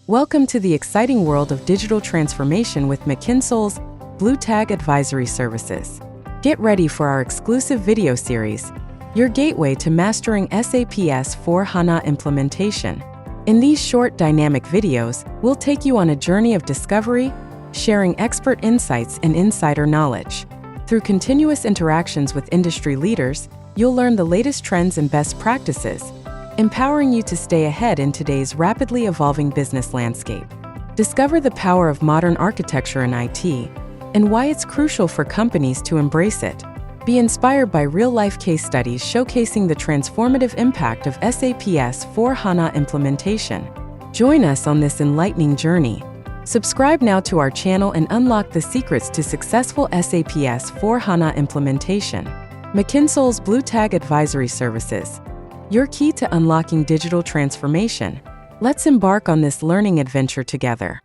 Welcome to the exciting world of digital transformation with McKinsol's Blue Tag Advisory Services. Get ready for our exclusive video series, your gateway to mastering SAP S/4HANA implementation. In these short, dynamic videos, we'll take you on a journey of discovery, sharing expert insights and insider knowledge. Through continuous interactions with industry leaders, you'll learn the latest trends and best practices, empowering you to stay ahead in today's rapidly evolving business landscape. Discover the power of modern architecture in IT and why it's crucial for companies to embrace it. Be inspired by real-life case studies showcasing the transformative impact of SAP S/4HANA implementation. Join us on this enlightening journey. Subscribe now to our channel and unlock the secrets to successful SAP S/4HANA implementation. McKinsol's Blue Tag Advisory Services, your key to unlocking digital transformation. Let's embark on this learning adventure together.